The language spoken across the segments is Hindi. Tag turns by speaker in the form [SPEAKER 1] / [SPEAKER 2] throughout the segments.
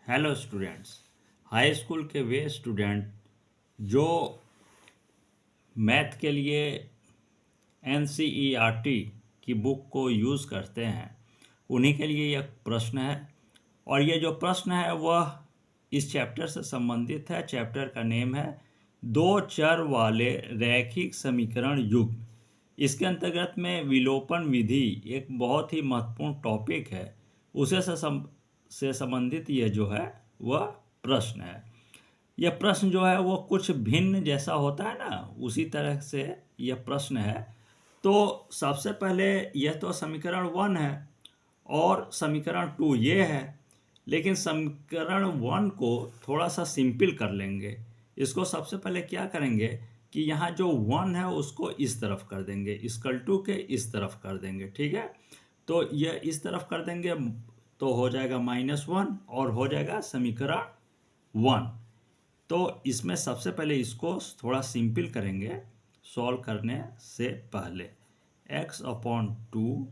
[SPEAKER 1] Hello students. हाई स्कूल के वे स्टूडेंट जो मैथ के लिए एनसीईआरटी की बुक को यूज़ करते हैं उन्हीं के लिए यह प्रश्न है। और ये जो प्रश्न है वह इस चैप्टर से संबंधित है। चैप्टर का नेम है दो चर वाले रैखिक समीकरण युग्म। इसके अंतर्गत में विलोपन विधि एक बहुत ही महत्वपूर्ण टॉपिक है, उसे से संबंधित यह जो है वह प्रश्न है। यह प्रश्न जो है वो कुछ भिन्न जैसा होता है ना, उसी तरह से यह प्रश्न है। तो सबसे पहले यह तो समीकरण 1 है और समीकरण 2 ये है, लेकिन समीकरण 1 को थोड़ा सा सिंपल कर लेंगे। इसको सबसे पहले क्या करेंगे कि यहाँ जो 1 है उसको इस तरफ कर देंगे, इक्वल टू के इस तरफ कर देंगे, ठीक है। तो यह इस तरफ कर देंगे तो हो जाएगा -1 और हो जाएगा समीकरण 1। तो इसमें सबसे पहले इसको थोड़ा सिंपल करेंगे सॉल्व करने से पहले। x/2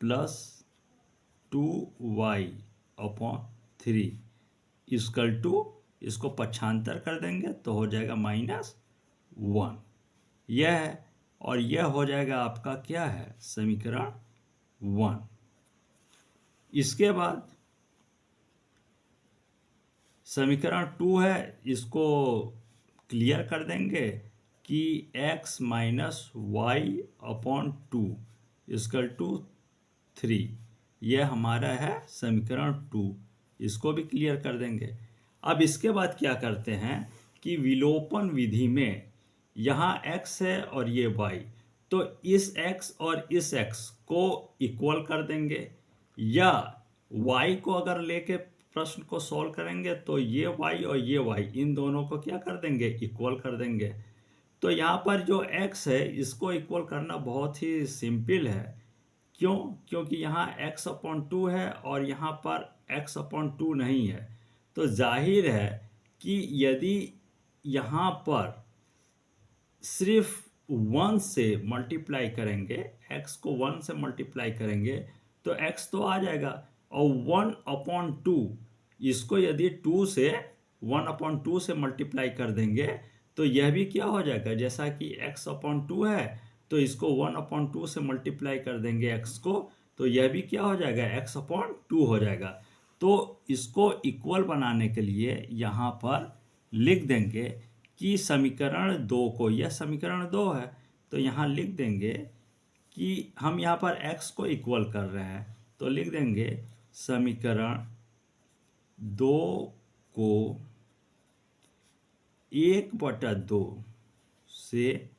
[SPEAKER 1] plus 2y/3 equal to, इसको पक्षांतर कर देंगे तो हो जाएगा -1। यह है और यह हो जाएगा आपका क्या है, समीकरण 1। इसके बाद समीकरण 2 है, इसको क्लियर कर देंगे कि x - y/2 इक्वल टू 3। यह हमारा है समीकरण 2। इसको भी क्लियर कर देंगे। अब इसके बाद क्या करते हैं कि विलोपन विधि में यहाँ x है और ये y, तो इस x और इस x को इक्वल कर देंगे, या y को अगर लेके प्रश्न को सॉल्व करेंगे तो ये y और ये y इन दोनों को क्या कर देंगे, इक्वल कर देंगे। तो यहाँ पर जो x है इसको इक्वल करना बहुत ही सिंपल है। क्यों? क्योंकि यहाँ x/2 है और यहाँ पर x/2 नहीं है। तो जाहिर है कि यदि यहाँ पर सिर्फ 1 से मल्टीप्लाई करेंगे, x को 1 से मल्टीप्लाई करेंगे तो x तो आ जाएगा, और 1/2 इसको यदि 2 से 1/2 से मल्टीप्लाई कर देंगे तो यह भी क्या हो जाएगा, जैसा कि x/2 है तो इसको 1/2 से मल्टीप्लाई कर देंगे x को, तो यह भी क्या हो जाएगा, x/2 हो जाएगा। तो इसको इक्वल बनाने के लिए यहाँ पर लिख देंगे कि समीकरण 2 को, यह समीकरण 2 है तो यहाँ लिख देंगे कि हम यहाँ पर x को इक्वल कर रहे हैं, तो लिख देंगे समीकरण 2 को 1/2 से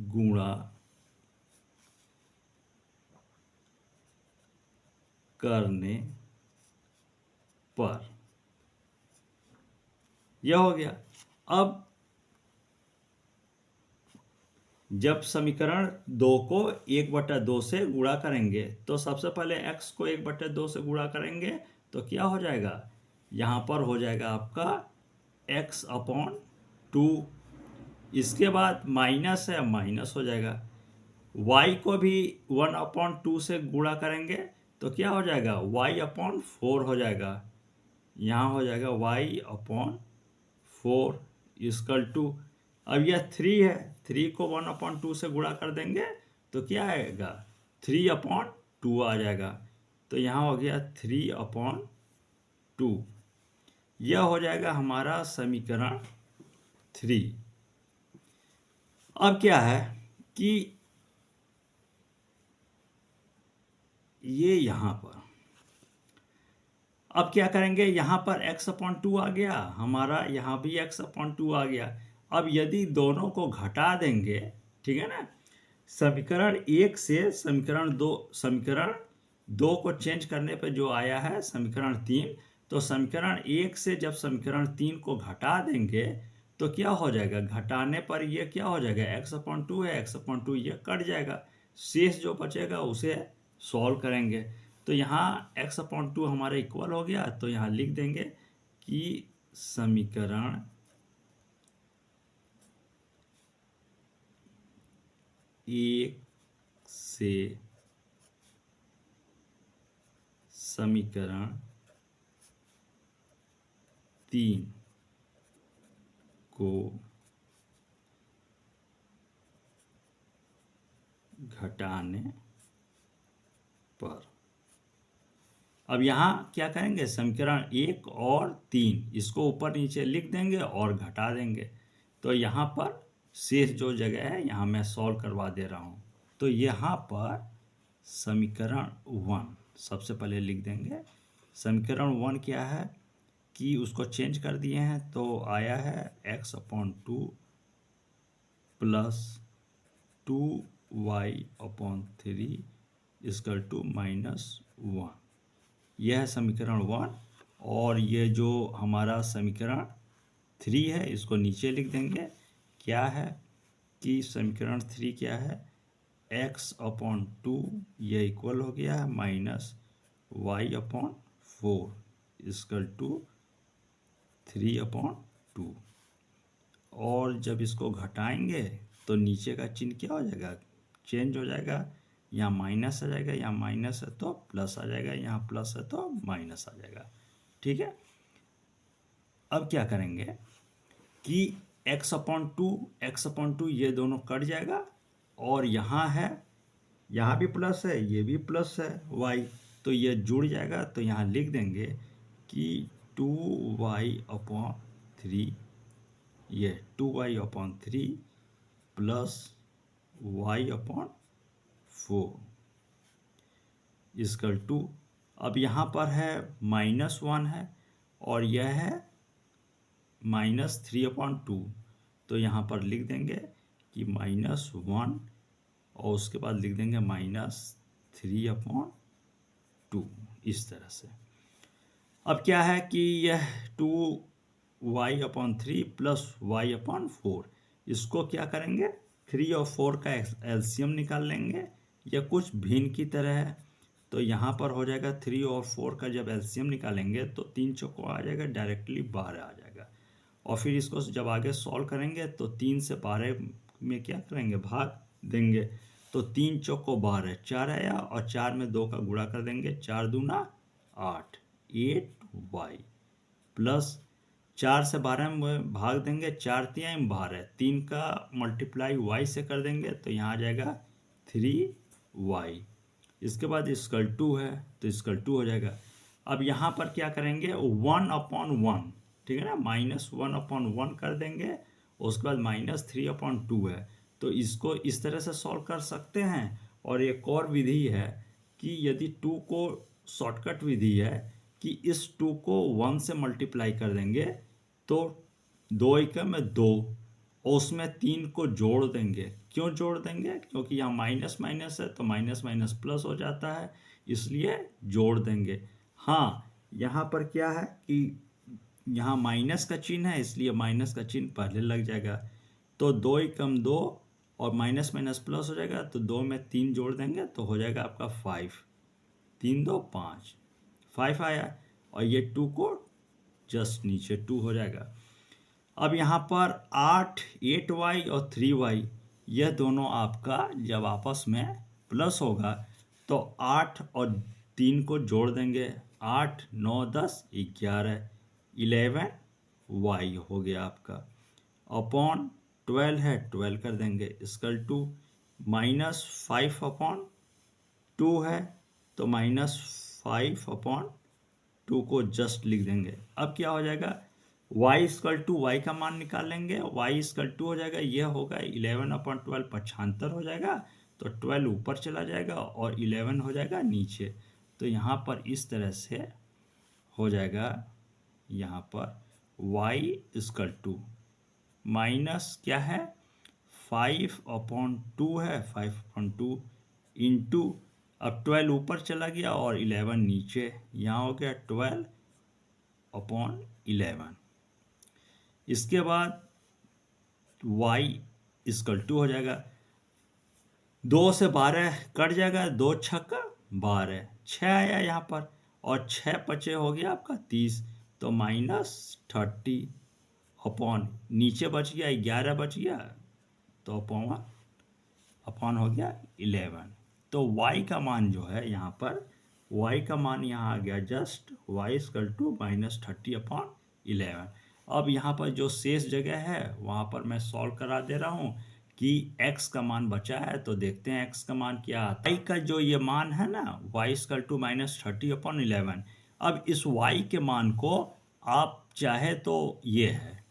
[SPEAKER 1] गुणा करने पर यह हो गया। अब जब समीकरण 2 को 1/2 से गुणा करेंगे तो सबसे पहले x को 1/2 से गुणा करेंगे तो क्या हो जाएगा, यहाँ पर हो जाएगा आपका x/2। इसके बाद माइनस है, माइनस हो जाएगा। y को भी 1/2 से गुणा करेंगे तो क्या हो जाएगा, y/4 हो जाएगा। यहाँ हो जाएगा y/4 इक्वल टू, अब यह 3 है, 3 को 1/2 से गुणा कर देंगे तो क्या आएगा, 3/2 आ जाएगा। तो यहाँ हो गया 3/2। यह हो जाएगा हमारा समीकरण 3। अब क्या है कि ये यहाँ पर अब क्या करेंगे, यहाँ पर x/2 आ गया हमारा, यहाँ भी x/2 आ गया। अब यदि दोनों को घटा देंगे, ठीक है ना, समीकरण 1 से समीकरण 2 को चेंज करने पर जो आया है समीकरण 3, तो समीकरण 1 से जब समीकरण 3 को घटा देंगे तो क्या हो जाएगा, घटाने पर ये क्या हो जाएगा, x/2 है, x/2 ये कट जाएगा, शेष जो बचेगा उसे सॉल्व करेंगे। तो यहाँ x/2 हमारा इक्वल हो गया, तो यहाँ लिख देंगे कि समीकरण 1 से समीकरण 3 को घटाने पर। अब यहाँ क्या करेंगे, समीकरण 1 और 3 इसको ऊपर नीचे लिख देंगे और घटा देंगे। तो यहाँ पर शेष जो जगह है यहाँ मैं सॉल्व करवा दे रहा हूँ। तो यहाँ पर समीकरण 1 सबसे पहले लिख देंगे। समीकरण 1 क्या है कि उसको चेंज कर दिए हैं, तो आया है x/2 plus 2y/3 equal to -1। यह है समीकरण 1। और ये जो हमारा समीकरण 3 है इसको नीचे लिख देंगे। क्या है कि समीकरण 3 क्या है, x/2 ये इक्वल हो गया है -y/4 इक्वल टू 3/2। और जब इसको घटाएंगे तो नीचे का चिन्ह क्या हो जाएगा, चेंज हो जाएगा। यहाँ माइनस आ जाएगा, यहाँ माइनस है तो प्लस आ जाएगा, यहाँ प्लस है तो माइनस आ जाएगा। ठीक है। अब क्या करेंगे कि x/2 ये दोनों कट जाएगा और यहाँ है, यहाँ भी प्लस है, ये भी प्लस है y, तो ये जुड़ जाएगा। तो यहाँ लिख देंगे कि 2y/3 ये 2y/3 plus y/4 equal to, अब यहाँ पर है -1 है और यह है -3/2। तो यहाँ पर लिख देंगे कि -1 और उसके बाद लिख देंगे -3/2 इस तरह से। अब क्या है कि यह 2y/3 प्लस y/4 इसको क्या करेंगे, 3 और 4 का एलसीएम निकाल लेंगे। यह कुछ भिन्न की तरह है। तो यहाँ पर हो जाएगा 3 और 4 का जब एलसीएम निकालेंगे तो 3 चौको आ जाएगा, डायरेक्टली 12 आ जाएगा। और फिर इसको जब आगे सॉल्व करेंगे तो 3 से 12 में क्या करेंगे, भाग देंगे। तो 3 चौको 12, 4 आया और 4 में 2 का गुणा कर देंगे, 4 दूना 8 8y प्लस 4 से 12 में भाग देंगे, 4 तिहाई 12, 3 का मल्टीप्लाई y से कर देंगे तो यहाँ आ जाएगा 3y। इसके बाद इक्वल टू है तो इक्वल टू हो जाएगा। अब यहाँ पर क्या करेंगे, 1/1, ठीक है ना, -1/1 कर देंगे। उसके बाद -3/2 है। तो इसको इस तरह से सॉल्व कर सकते हैं। और एक और विधि है कि यदि 2 को, शॉर्टकट विधि है कि इस 2 को 1 से मल्टीप्लाई कर देंगे तो 2 एकम में 2 और उसमें 3 को जोड़ देंगे। क्यों जोड़ देंगे, क्योंकि यहाँ माइनस माइनस है तो माइनस माइनस प्लस हो जाता है, इसलिए जोड़ देंगे। हाँ, यहाँ पर क्या है कि यहाँ माइनस का चिन्ह है, इसलिए माइनस का चिन्ह पहले लग जाएगा। तो 2 एकम 2 और माइनस माइनस प्लस हो जाएगा, तो 2 में 3 जोड़ देंगे तो हो जाएगा आपका 5, 3 2 5, 5 आया। और ये 2 को जस्ट नीचे 2 हो जाएगा। अब यहाँ पर 8y और 3y यह दोनों आपका जब आपस में प्लस होगा तो 8 और 3 को जोड़ देंगे, 8 9 10 11 11y हो गया आपका। अपॉन 12 है, 12 कर देंगे इक्वल टू -5/2 है तो -5/2 को जस्ट लिख देंगे। अब क्या हो जाएगा, y इक्वल टू y का मान निकाल लेंगे, y इक्वल टू हो जाएगा, यह होगा 11/12 पक्षांतर हो जाएगा तो 12 ऊपर चला जाएगा और 11 हो जाएगा नीचे। तो यहाँ पर इस तरह से हो जाएगा, यहाँ पर y इक्वल टू माइनस क्या है 5/2 है, 5/2 इंटू, अब 12 ऊपर चला गया और 11 नीचे, यहाँ हो गया 12/11। इसके बाद y इक्वल टू हो जाएगा, 2 से 12 कट जाएगा, 2 छक्का 12, 6 आया यहाँ पर और 6 पचे हो गया आपका 30, तो -30 अपॉन नीचे बच गया 11 बच गया तो अपॉन हो गया 11। तो y का मान जो है यहाँ पर, y का मान यहाँ आ गया जस्ट y इक्वल टू -30/11। 11। अब यहाँ पर जो शेष जगह है वहाँ पर मैं सॉल्व करा दे रहा हूँ कि x का मान बचा है, तो देखते हैं x का मान क्या आता है। y का जो ये मान है ना, y इक्वल टू -30/11। अब इस y के मान को आप चाहे तो ये है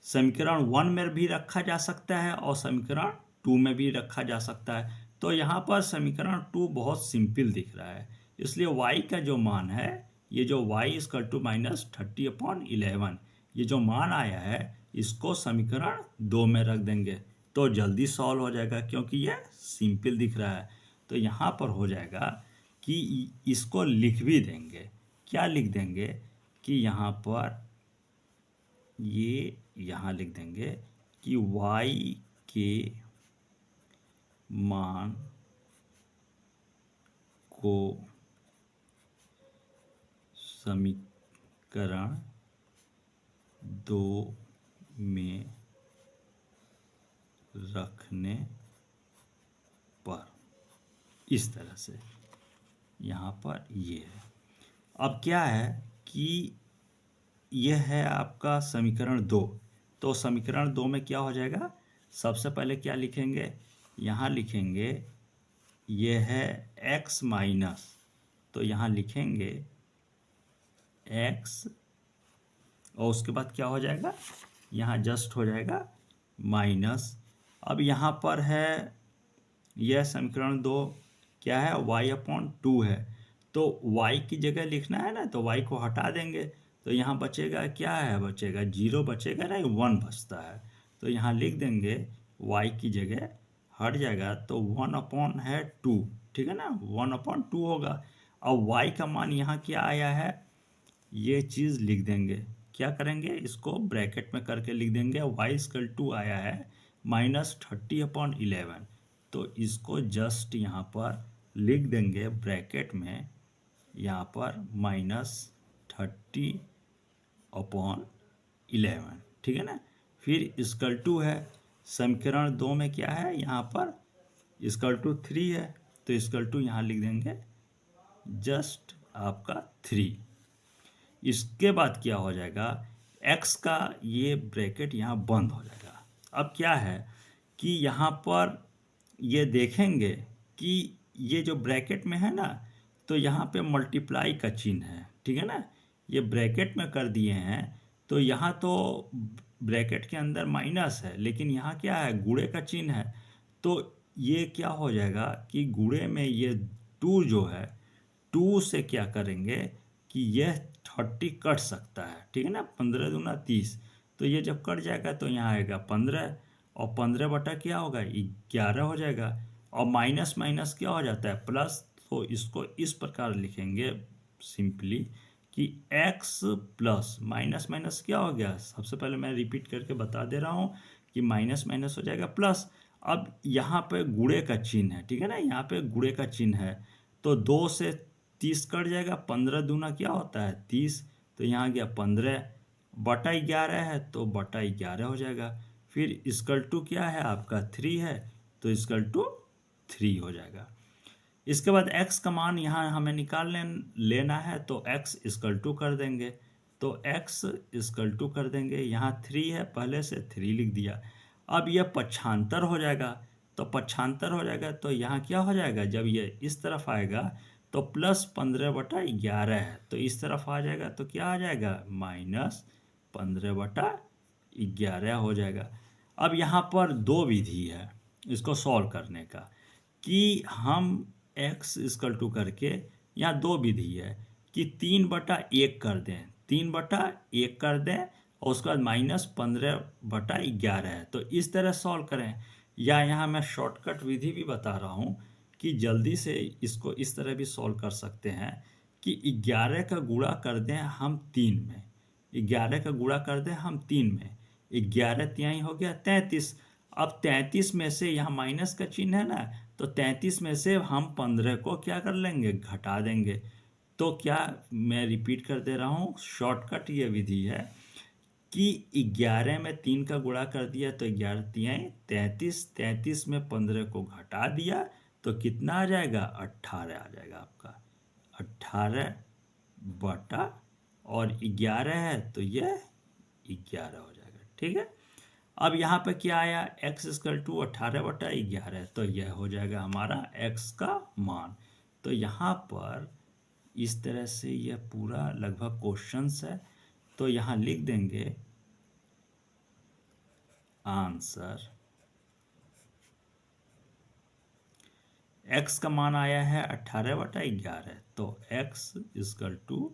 [SPEAKER 1] समीकरण 1 में भी रखा जा सकता है और समीकरण 2 में भी रखा जा सकता है। तो यहाँ पर समीकरण 2 बहुत सिंपल दिख रहा है, इसलिए y का जो मान है, ये जो y इक्वल टू -30/11, ये जो मान आया है इसको समीकरण 2 में रख देंगे तो जल्दी सॉल्व हो जाएगा, क्योंकि ये सिंपल दिख रहा है। तो यहाँ पर हो जाएगा कि इसको लिख भी देंगे। क्या लिख देंगे कि यहाँ पर ये यहाँ लिख देंगे कि y के मान को समीकरण 2 में रखने पर, इस तरह से यहाँ पर ये है। अब क्या है कि यह है आपका समीकरण 2। तो समीकरण 2 में क्या हो जाएगा, सबसे पहले क्या लिखेंगे, यहाँ लिखेंगे ये है x माइनस, तो यहाँ लिखेंगे x और उसके बाद क्या हो जाएगा, यहाँ जस्ट हो जाएगा माइनस। अब यहाँ पर है यह समीकरण 2 क्या है, y/2 है, तो y की जगह लिखना है ना, तो y को हटा देंगे तो यहाँ बचेगा क्या है, बचेगा 0 बचेगा ना, 1 बचता है। तो यहाँ लिख देंगे y की जगह हट जाएगा तो 1/2, ठीक है ना, 1/2 होगा। अब y का मान यहाँ क्या आया है, ये चीज़ लिख देंगे। क्या करेंगे, इसको ब्रैकेट में करके लिख देंगे। y इक्वल टू आया है -30/11, तो इसको जस्ट यहाँ पर लिख देंगे ब्रैकेट में, यहाँ पर -30/11, ठीक है ना। फिर इक्वल टू है समीकरण 2 में क्या है, यहाँ पर इक्वल टू 3 है, तो इक्वल टू यहाँ लिख देंगे जस्ट आपका 3। इसके बाद क्या हो जाएगा, x का ये ब्रैकेट यहाँ बंद हो जाएगा। अब क्या है कि यहाँ पर ये देखेंगे कि ये जो ब्रैकेट में है ना, तो यहाँ पे मल्टीप्लाई का चिन्ह है, ठीक है ना, ये ब्रैकेट में कर दिए हैं। तो यहाँ तो ब्रैकेट के अंदर माइनस है, लेकिन यहाँ क्या है, गुणे का चिन्ह है। तो ये क्या हो जाएगा कि गुणे में ये 2 जो है, 2 से क्या करेंगे कि यह 30 कट सकता है, ठीक है ना, 15 दूना 30, तो ये जब कट जाएगा तो यहाँ आएगा 15, और 15 बटा क्या होगा, 11 हो जाएगा। और माइनस माइनस क्या हो जाता है, प्लस। तो इसको इस प्रकार लिखेंगे सिंपली कि x प्लस माइनस माइनस क्या हो गया, सबसे पहले मैं रिपीट करके बता दे रहा हूँ कि माइनस माइनस हो जाएगा प्लस। अब यहाँ पे गुणे का चिन्ह है, ठीक है ना, यहाँ पे गुणे का चिन्ह है, तो 2 से 30 कट जाएगा, 15 दूना क्या होता है 30, तो यहाँ गया 15 बटा 11 है, तो बटा 11 हो जाएगा। फिर इक्वल टू क्या है आपका 3 है, तो इक्वल टू 3 हो जाएगा। इसके बाद x का मान यहाँ हमें निकाल लेना है, तो x इक्वल टू कर देंगे, तो x इक्वल टू कर देंगे, यहाँ 3 है, पहले से 3 लिख दिया। अब यह पक्षांतर हो जाएगा, तो पक्षांतर हो जाएगा तो यहाँ क्या हो जाएगा, जब ये इस तरफ आएगा तो +15/11 है, तो इस तरफ आ जाएगा तो क्या आ जाएगा, -15/11 हो जाएगा। अब यहाँ पर 2 विधि है इसको सॉल्व करने का, कि हम x इक्वल टू करके, यहाँ 2 विधि है कि 3/1 कर दें, 3/1 कर दें, और उसके बाद -15/11 है, तो इस तरह सॉल्व करें। या यहाँ मैं शॉर्टकट विधि भी बता रहा हूँ कि जल्दी से इसको इस तरह भी सॉल्व कर सकते हैं कि 11 का गुणा कर दें हम 3 में, 11 का गुणा कर दें हम 3 में, 11 तिहाई हो गया 33। अब 33 में से यहाँ माइनस का चिन्ह है ना, तो 33 में से हम 15 को क्या कर लेंगे, घटा देंगे। तो क्या, मैं रिपीट कर दे रहा हूँ, शॉर्टकट ये विधि है कि 11 में 3 का गुणा कर दिया तो 11 तिहाई 33, 33 में 15 को घटा दिया तो कितना आ जाएगा, 18 आ जाएगा आपका, 18/11 और 11 है तो ये 11 हो जाएगा। ठीक है, अब यहाँ पे क्या आया, x इक्वल टू 18/11, तो यह हो जाएगा हमारा x का मान। तो यहाँ पर इस तरह से यह पूरा लगभग क्वेश्चंस है, तो यहाँ लिख देंगे आंसर x का मान आया है 18/11, तो x इक्वल टू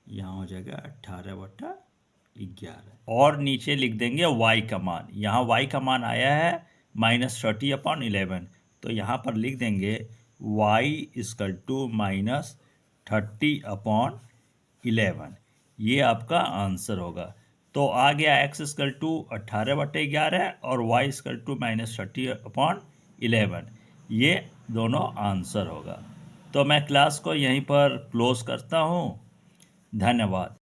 [SPEAKER 1] यहाँ हो जाएगा 18/11, और नीचे लिख देंगे y का मान। यहाँ y का मान आया है -30/11, तो यहाँ पर लिख देंगे y इक्वल टू -30/11। ये आपका आंसर होगा। तो आ गया x इक्वल टू 18/11 और y इक्वल टू -30/11। ये दोनों आंसर होगा। तो मैं क्लास को यहीं पर क्लोज करता हूँ। धन्यवाद।